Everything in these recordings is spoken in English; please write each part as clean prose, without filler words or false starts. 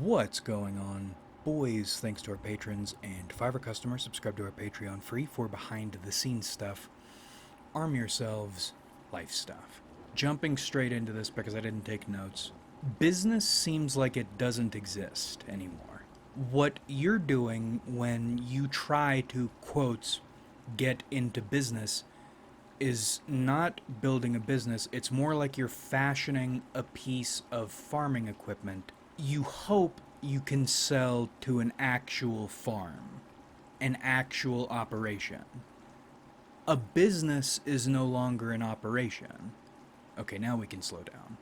What's going on, boys? Thanks to our patrons and Fiverr customers, subscribe to our Patreon free for behind the scenes stuff. Arm yourselves, life stuff. Jumping straight into this because I didn't take notes. Business seems like it doesn't exist anymore. What you're doing when you try to, quotes, get into business is not building a business. It's more like you're fashioning a piece of farming equipment you hope you can sell to an actual farm, an actual operation. A business is no longer an operation. Okay, now we can slow down.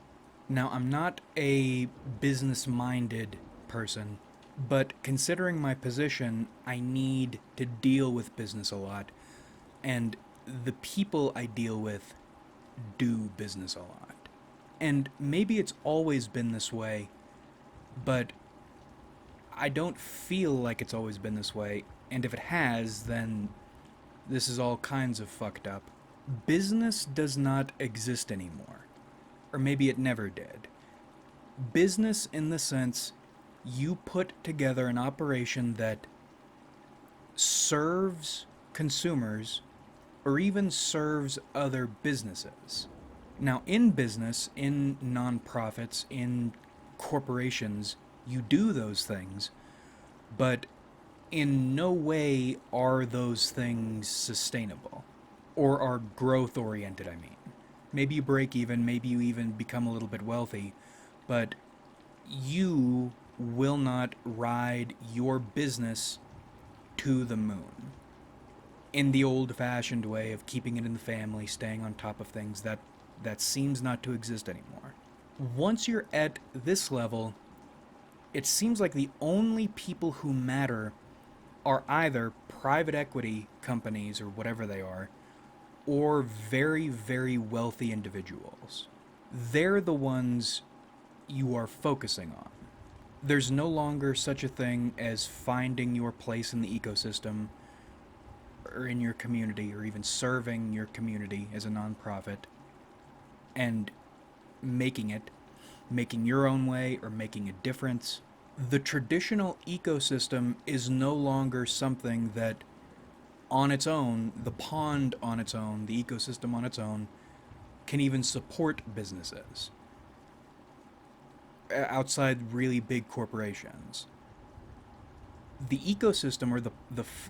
Now, I'm not a business minded person, but considering my position, I need to deal with business a lot, and the people I deal with do business a lot. And maybe it's always been this way, but I don't feel like it's always been this way, and if it has, then this is all kinds of fucked up. Business does not exist anymore. Or maybe it never did. Business, in the sense, you put together an operation that serves consumers or even serves other businesses. Now, in business, in nonprofits, in corporations, you do those things, but in no way are those things sustainable or are growth oriented, I mean. Maybe you break even, maybe you even become a little bit wealthy, but you will not ride your business to the moon in the old-fashioned way of keeping it in the family, staying on top of things. That seems not to exist anymore. Once you're at this level, it seems like the only people who matter are either private equity companies or whatever they are, or very, very wealthy individuals. They're the ones you are focusing on. There's no longer such a thing as finding your place in the ecosystem or in your community or even serving your community as a nonprofit and making it, making your own way or making a difference. The traditional ecosystem is no longer something that on its own, the pond on its own, the ecosystem on its own, can even support businesses outside really big corporations. The ecosystem or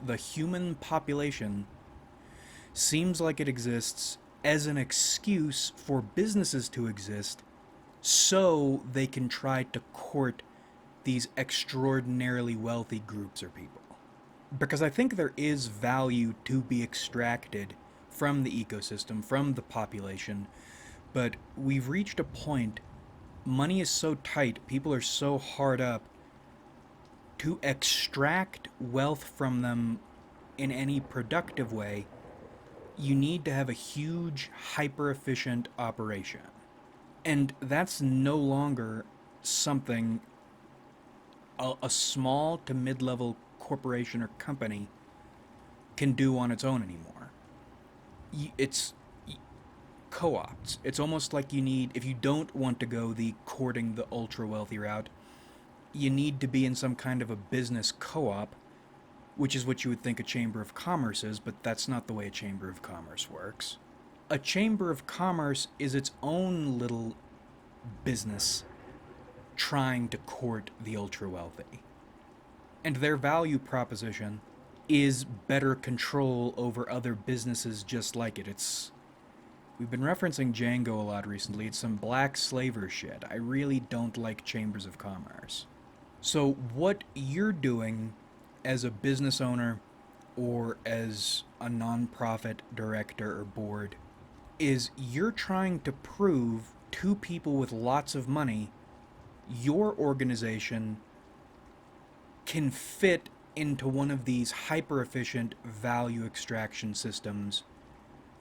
the human population seems like it exists as an excuse for businesses to exist so they can try to court these extraordinarily wealthy groups or people. Because I think there is value to be extracted from the ecosystem, from the population, but we've reached a point, money is so tight, people are so hard up, to extract wealth from them in any productive way, you need to have a huge, hyper efficient operation. And that's no longer something a small to mid level corporation or company can do on its own anymore. It's co ops. It's almost like you need, if you don't want to go the courting the ultra wealthy route, you need to be in some kind of a business co op, which is what you would think a chamber of commerce is, but that's not the way a chamber of commerce works. A chamber of commerce is its own little business trying to court the ultra wealthy. And their value proposition is better control over other businesses just like it. We've been referencing Django a lot recently. It's some black slaver shit. I really don't like chambers of commerce. So what you're doing as a business owner or as a nonprofit director or board is you're trying to prove to people with lots of money your organization can fit into one of these hyper efficient value extraction systems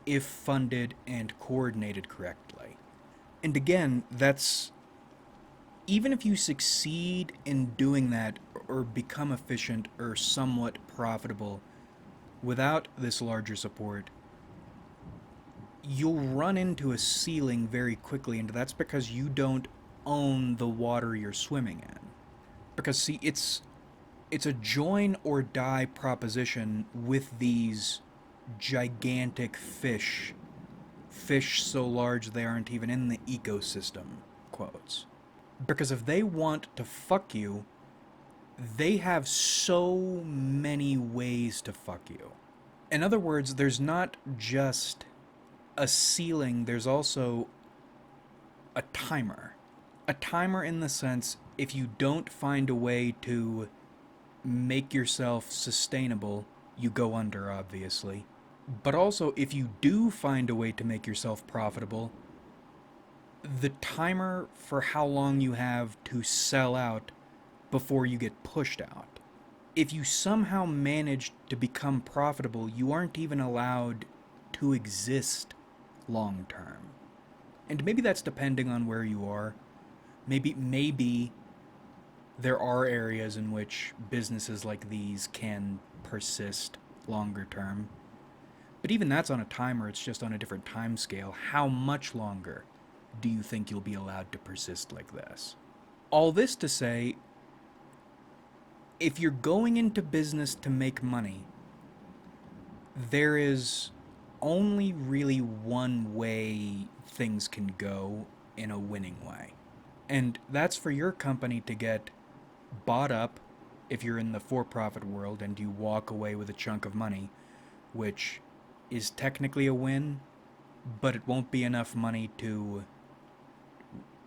if funded and coordinated correctly. And again, that's even if you succeed in doing that or become efficient or somewhat profitable without this larger support, you'll run into a ceiling very quickly, and that's because you don't own the water you're swimming in. Because see, it's a join or die proposition with these gigantic fish so large they aren't even in the ecosystem, quotes. Because if they want to fuck you, they have so many ways to fuck you. In other words, there's not just a ceiling, there's also a timer. A timer in the sense, if you don't find a way to make yourself sustainable, you go under, obviously. But also, if you do find a way to make yourself profitable, the timer for how long you have to sell out before you get pushed out. If you somehow manage to become profitable, you aren't even allowed to exist long term. And maybe that's depending on where you are. Maybe there are areas in which businesses like these can persist longer term. But even that's on a timer, it's just on a different time scale. How much longer do you think you'll be allowed to persist like this? All this to say, if you're going into business to make money, there is only really one way things can go in a winning way. And that's for your company to get bought up if you're in the for-profit world and you walk away with a chunk of money, which is technically a win, but it won't be enough money to,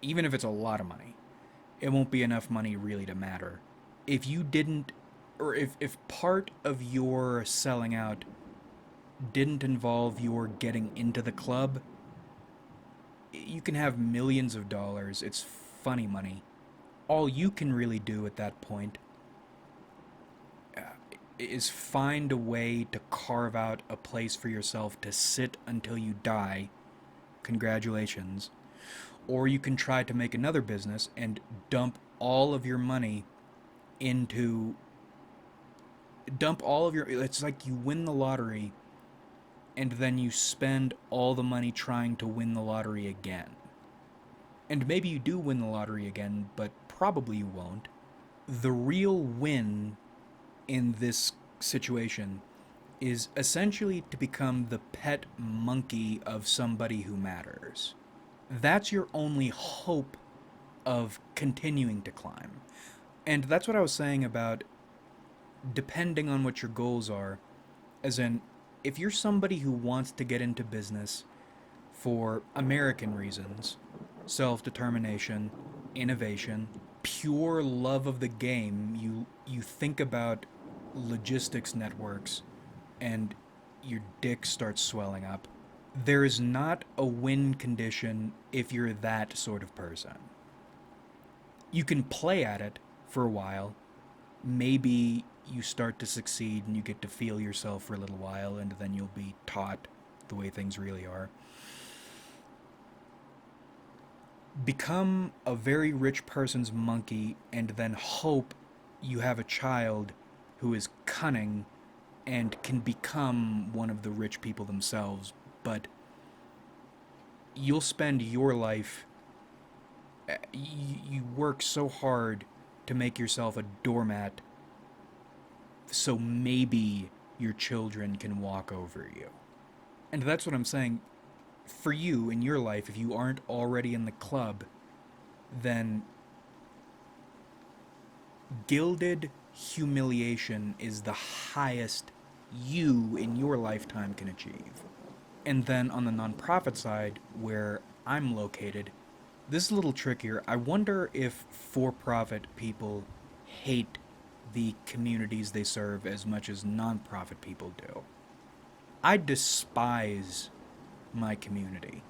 even if it's a lot of money, it won't be enough money really to matter. If you didn't, or if part of your selling out didn't involve your getting into the club, you can have millions of dollars. It's funny money. All you can really do at that point is find a way to carve out a place for yourself to sit until you die. Congratulations. Or you can try to make another business and dump all of your money into. Dump all of your. It's like you win the lottery and then you spend all the money trying to win the lottery again. And maybe you do win the lottery again, but probably you won't. The real win in this situation is essentially to become the pet monkey of somebody who matters. That's your only hope of continuing to climb. And that's what I was saying about depending on what your goals are. As in, if you're somebody who wants to get into business for American reasons, self-determination, innovation, pure love of the game, you think about logistics networks and your dick starts swelling up. There is not a win condition if you're that sort of person. You can play at it for a while. Maybe you start to succeed and you get to feel yourself for a little while, and then you'll be taught the way things really are. Become a very rich person's monkey and then hope you have a child who is cunning and can become one of the rich people themselves, but you'll spend your life. You work so hard to make yourself a doormat so maybe your children can walk over you. And that's what I'm saying. For you in your life, if you aren't already in the club, then gilded humiliation is the highest you in your lifetime can achieve. And then on the nonprofit side, where I'm located, this is a little trickier. I wonder if for-profit people hate the communities they serve as much as nonprofit people do. I despise my community.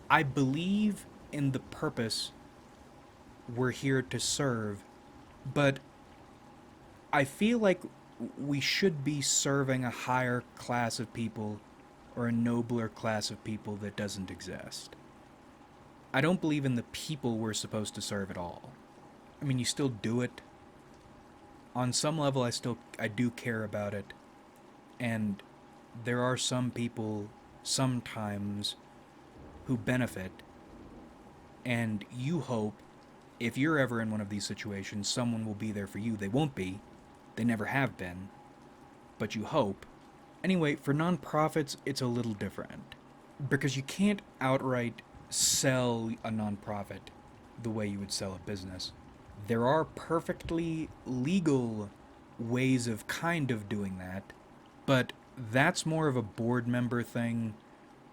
I believe in the purpose we're here to serve, but I feel like we should be serving a higher class of people or a nobler class of people that doesn't exist. I don't believe in the people we're supposed to serve at all. I mean, you still do it. On some level, I do care about it. And there are some people sometimes who benefit, and you hope If you're ever in one of these situations, someone will be there for you. They won't be. They never have been. But you hope. Anyway, for nonprofits, it's a little different. Because you can't outright sell a nonprofit the way you would sell a business. There are perfectly legal ways of kind of doing that, but that's more of a board member thing,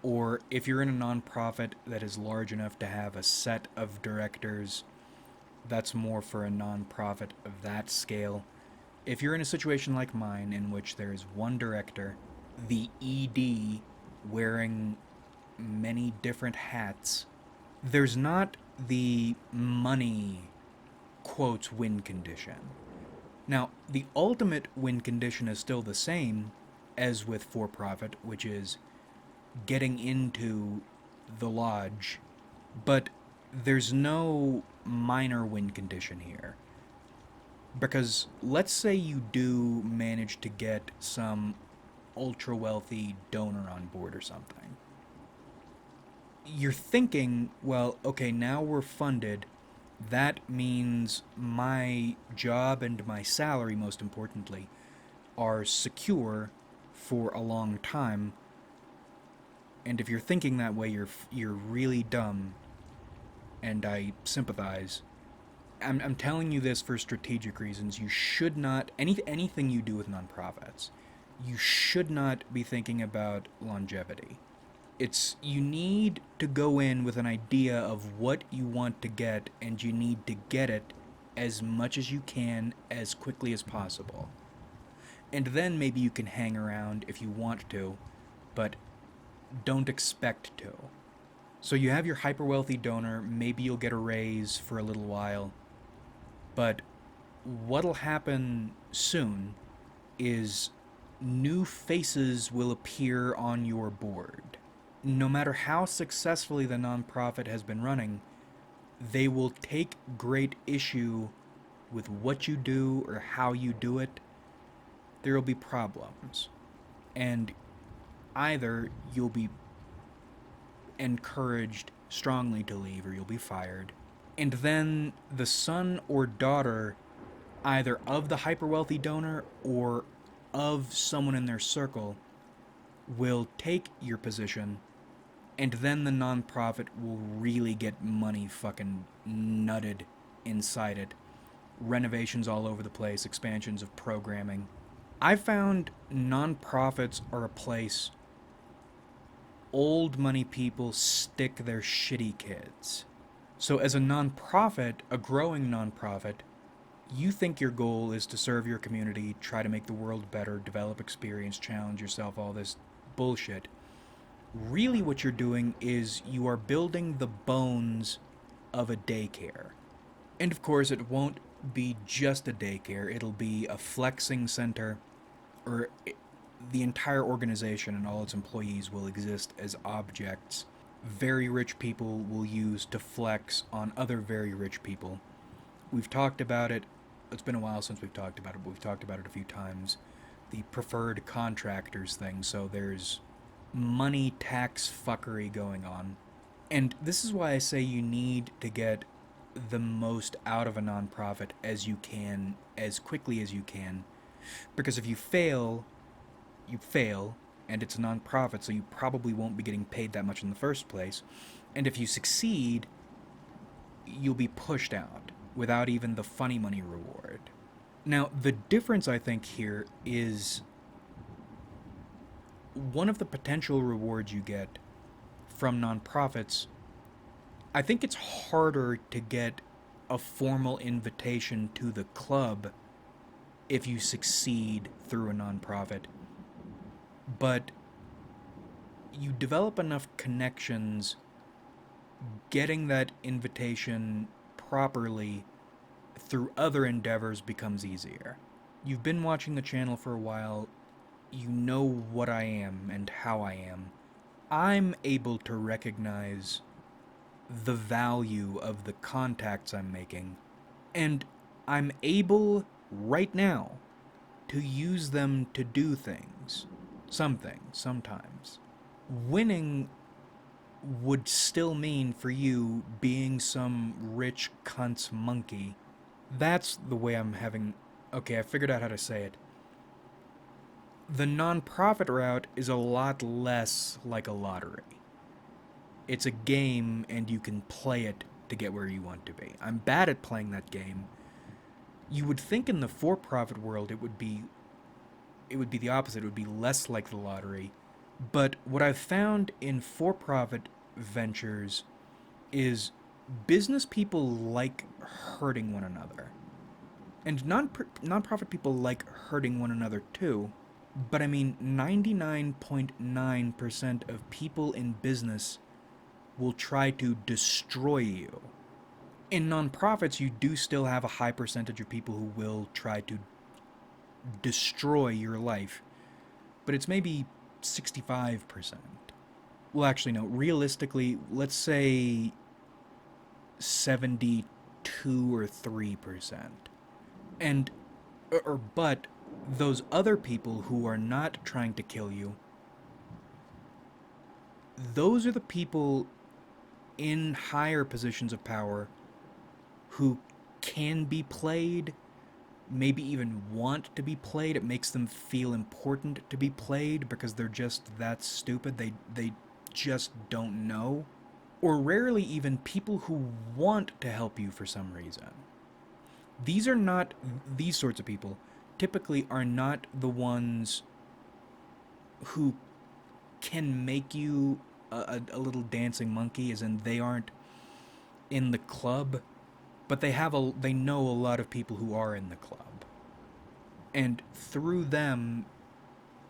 or if you're in a nonprofit that is large enough to have a set of directors, that's more for a nonprofit of that scale. If you're in a situation like mine in which there is one director, the ED wearing many different hats, there's not the money quotes win condition. Now, the ultimate win condition is still the same as with for profit, which is getting into the lodge, but there's no minor win condition here. Because let's say you do manage to get some ultra wealthy donor on board or something. You're thinking, well, okay, now we're funded. That means my job and my salary, most importantly, are secure for a long time. And if you're thinking that way, you're really dumb, and I sympathize. I'm telling you this for strategic reasons. You should not anything you do with nonprofits, you should not be thinking about longevity. It's you need to go in with an idea of what you want to get, and you need to get it as much as you can as quickly as possible. And then maybe you can hang around if you want to, but don't expect to. So you have your hyper wealthy donor, maybe you'll get a raise for a little while, but what'll happen soon is new faces will appear on your board. No matter how successfully the nonprofit has been running, they will take great issue with what you do or how you do it. There will be problems. And either you'll be encouraged strongly to leave or you'll be fired. And then the son or daughter, either of the hyper wealthy donor or of someone in their circle, will take your position, and then the nonprofit will really get money fucking nutted inside it. Renovations all over the place, expansions of programming. I found nonprofits are a place old money people stick their shitty kids. So as a nonprofit, a growing nonprofit, you think your goal is to serve your community, try to make the world better, develop experience, challenge yourself, all this bullshit. Really what you're doing is you are building the bones of a daycare. And of course it won't be just a daycare, it'll be a flexing center, or the entire organization and all its employees will exist as objects very rich people will use to flex on other very rich people. We've talked about it. It's been a while since we've talked about it, but we've talked about it a few times. The preferred contractors thing, so there's money tax fuckery going on. And this is why I say you need to get the most out of a nonprofit as you can, as quickly as you can. Because if you fail, you fail, and it's a nonprofit, so you probably won't be getting paid that much in the first place. And if you succeed, you'll be pushed out without even the funny money reward. Now, the difference I think here is one of the potential rewards you get from nonprofits. I think it's harder to get a formal invitation to the club if you succeed through a nonprofit. But you develop enough connections, getting that invitation properly through other endeavors becomes easier. You've been watching the channel for a while, you know what I am and how I am. I'm able to recognize the value of the contacts I'm making, and I'm able right now to use them to do things. Some things, sometimes. Winning would still mean for you being some rich cunt's monkey. That's the way I'm having. Okay, I figured out how to say it. The nonprofit route is a lot less like a lottery. It's a game and you can play it to get where you want to be. I'm bad at playing that game. You would think in the for-profit world it would be the opposite. It would be less like the lottery. But what I've found in for-profit ventures is business people like hurting one another. And non-profit people like hurting one another too. But I mean, 99.9% of people in business will try to destroy you. In nonprofits, you do still have a high percentage of people who will try to destroy your life, but it's maybe 65%. Well, actually, no. Realistically, let's say 72 or 3%. And, but those other people who are not trying to kill you, those are the people in higher positions of power who can be played, maybe even want to be played. It makes them feel important to be played because they're just that stupid. They just don't know. Or rarely even people who want to help you for some reason. These are not, these sorts of people typically are not the ones who can make you a little dancing monkey, as in they aren't in the club, but they know a lot of people who are in the club. And through them,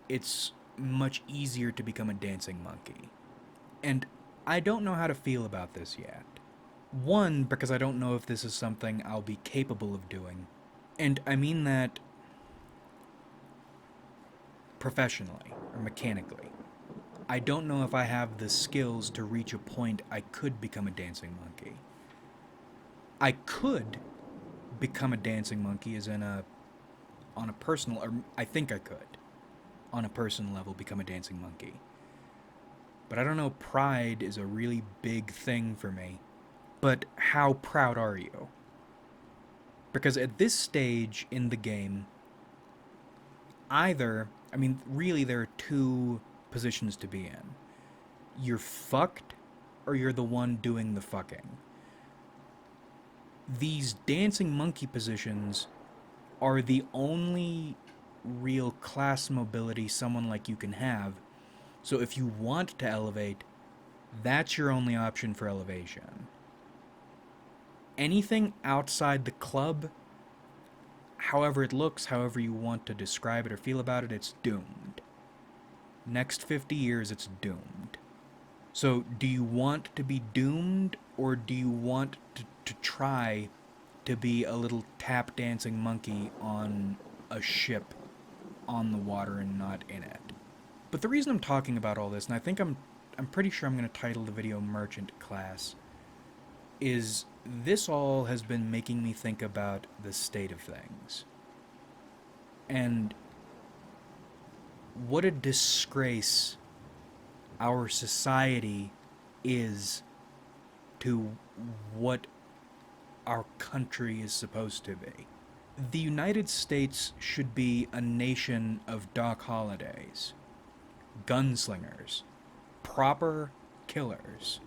it's much easier to become a dancing monkey. And I don't know how to feel about this yet. One, because I don't know if this is something I'll be capable of doing. And I mean that professionally or mechanically. I don't know if I have the skills to reach a point I could become a dancing monkey. I could become a dancing monkey as in on a personal, or I think I could, on a personal level, become a dancing monkey. But I don't know, pride is a really big thing for me. But how proud are you? Because at this stage in the game, really there are two positions to be in. You're fucked, or you're the one doing the fucking. These dancing monkey positions are the only real class mobility someone like you can have. So if you want to elevate, that's your only option for elevation. Anything outside the club, however it looks, however you want to describe it or feel about it, it's doomed. Next 50 years, it's doomed. So, do you want to be doomed, or do you want to try to be a little tap dancing monkey on a ship on the water and not in it? But the reason I'm talking about all this, and I think I'm pretty sure I'm going to title the video Merchant Class, is this all has been making me think about the state of things. And what a disgrace our society is to what our country is supposed to be. The United States should be a nation of Doc Hollidays, gunslingers, proper killers.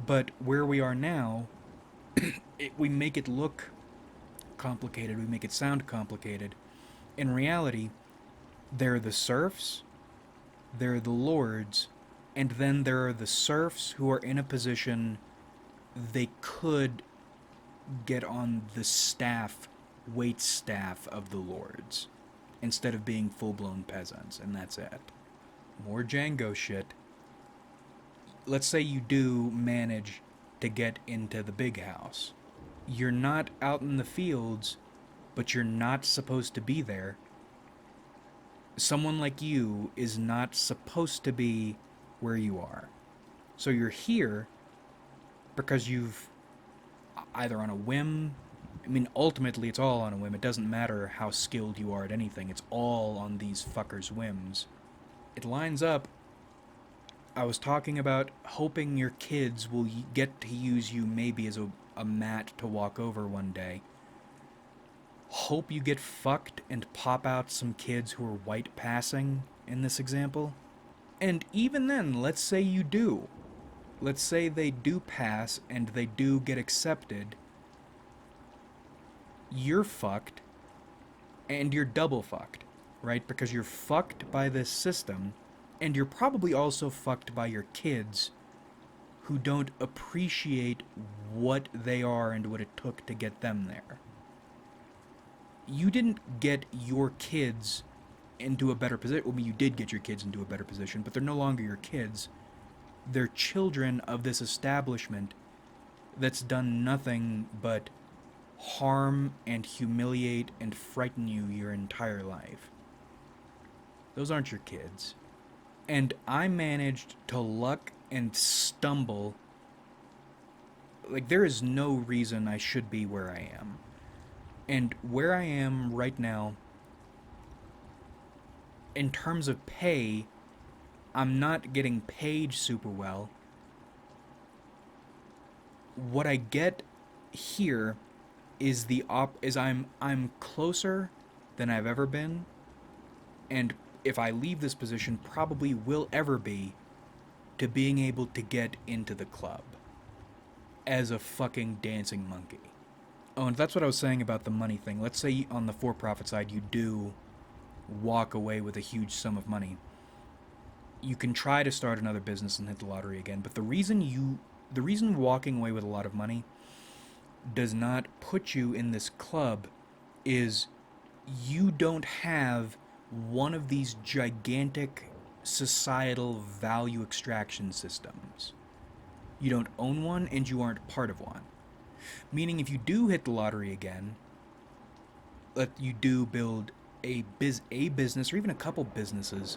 But where we are now, we make it look complicated, we make it sound complicated. In reality, there are the serfs, there are the lords, and then there are the serfs who are in a position they could get on the staff, wait staff of the lords, instead of being full-blown peasants, and that's it. More Django shit. Let's say you do manage to get into the big house. You're not out in the fields, but you're not supposed to be there. Someone like you is not supposed to be where you are. So you're here because you've either on a whim, ultimately it's all on a whim. It doesn't matter how skilled you are at anything. It's all on these fuckers' whims. It lines up I was talking about hoping your kids will get to use you maybe as a mat to walk over one day. Hope you get fucked and pop out some kids who are white passing in this example. And even then, let's say you do. Let's say they do pass and they do get accepted. You're fucked, and you're double fucked, right? Because you're fucked by this system, and you're probably also fucked by your kids who don't appreciate what they are and what it took to get them there. You didn't get your kids into a better position. Well, I mean, you did get your kids into a better position, but they're no longer your kids. They're children of this establishment that's done nothing but harm and humiliate and frighten you your entire life. Those aren't your kids. And I managed to luck and stumble. Like, there is no reason I should be where I am. And where I am right now, in terms of pay, I'm not getting paid super well. What I get here is I'm closer than I've ever been, and if I leave this position, probably will ever be, to being able to get into the club as a fucking dancing monkey. Oh, and that's what I was saying about the money thing. Let's say on the for-profit side you do walk away with a huge sum of money. You can try to start another business and hit the lottery again, but the reason walking away with a lot of money does not put you in this club is you don't have one of these gigantic societal value extraction systems. You don't own one and you aren't part of one. Meaning if you do hit the lottery again, you do build a business or even a couple businesses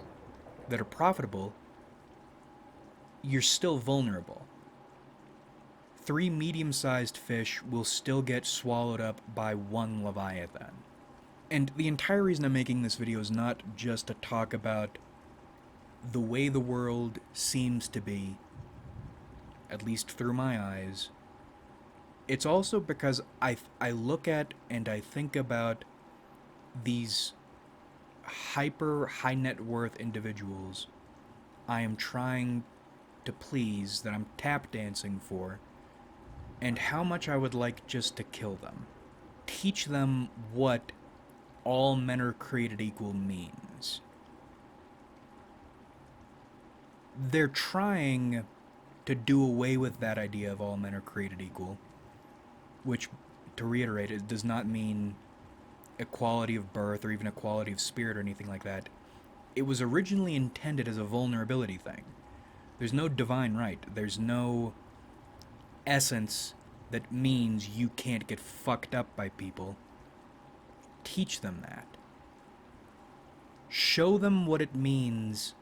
that are profitable, you're still vulnerable. 3 medium-sized fish will still get swallowed up by 1 leviathan. And the entire reason I'm making this video is not just to talk about the way the world seems to be, at least through my eyes. It's also because I look at and I think about these hyper high net worth individuals I am trying to please, that I'm tap dancing for, and how much I would like just to kill them. Teach them what all men are created equal means. They're trying to do away with that idea of all men are created equal, which, to reiterate, it does not mean equality of birth or even equality of spirit or anything like that. It was originally intended as a vulnerability thing. There's no divine right. There's no essence that means you can't get fucked up by people. Teach them that. Show them what it means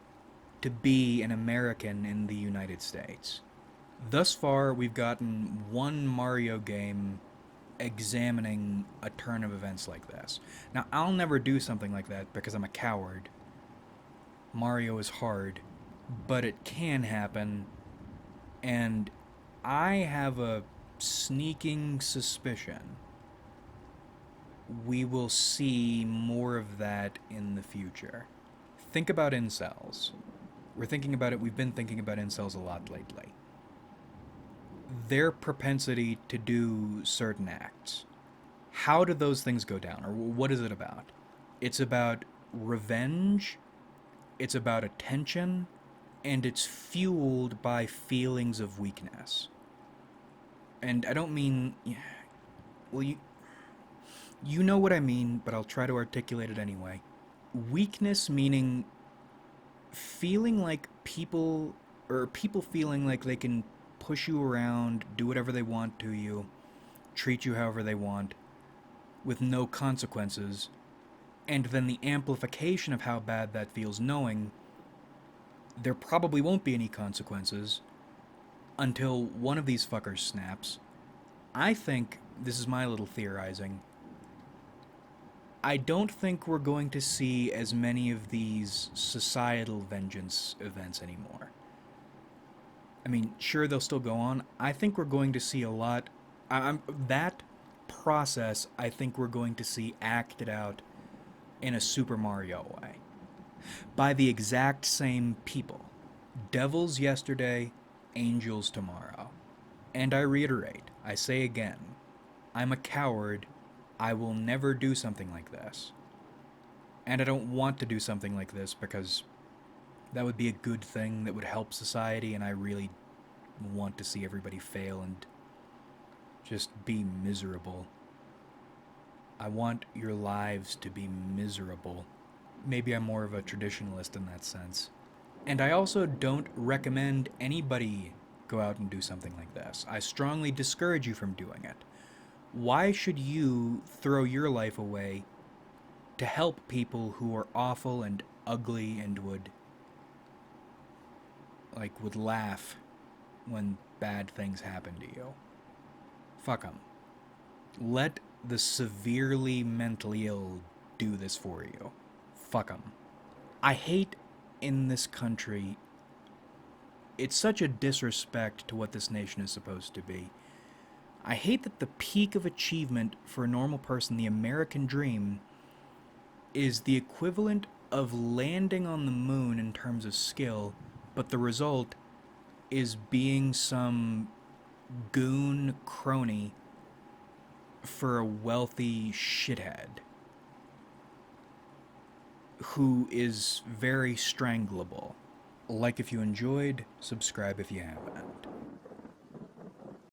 to be an American in the United States. Thus far, we've gotten one Mario game examining a turn of events like this. Now, I'll never do something like that because I'm a coward. Mario is hard, but it can happen, and I have a sneaking suspicion we will see more of that in the future. Think about incels. We've been thinking about incels a lot lately. Their propensity to do certain acts. How do those things go down? Or what is it about? It's about revenge, it's about attention, and it's fueled by feelings of weakness. And I don't mean... Well, you know what I mean, but I'll try to articulate it anyway. Weakness meaning feeling like people feeling like they can push you around, do whatever they want to you, treat you however they want, with no consequences, and then the amplification of how bad that feels, knowing there probably won't be any consequences until one of these fuckers snaps. I think, this is my little theorizing, I don't think we're going to see as many of these societal vengeance events anymore. I mean, sure, they'll still go on. I think we're going to see a lot. That process, I think we're going to see acted out in a Super Mario way by the exact same people. Devils yesterday, angels tomorrow. And I reiterate, I say again, I'm a coward. I will never do something like this. And I don't want to do something like this because that would be a good thing that would help society, and I really want to see everybody fail and just be miserable. I want your lives to be miserable. Maybe I'm more of a traditionalist in that sense. And I also don't recommend anybody go out and do something like this. I strongly discourage you from doing it. Why should you throw your life away to help people who are awful and ugly and would laugh when bad things happen to you? Fuck them. Let the severely mentally ill do this for you. Fuck them. I hate in this country, it's such a disrespect to what this nation is supposed to be. I hate that the peak of achievement for a normal person, the American dream, is the equivalent of landing on the moon in terms of skill, but the result is being some goon crony for a wealthy shithead who is very strangleable. Like if you enjoyed, subscribe if you haven't.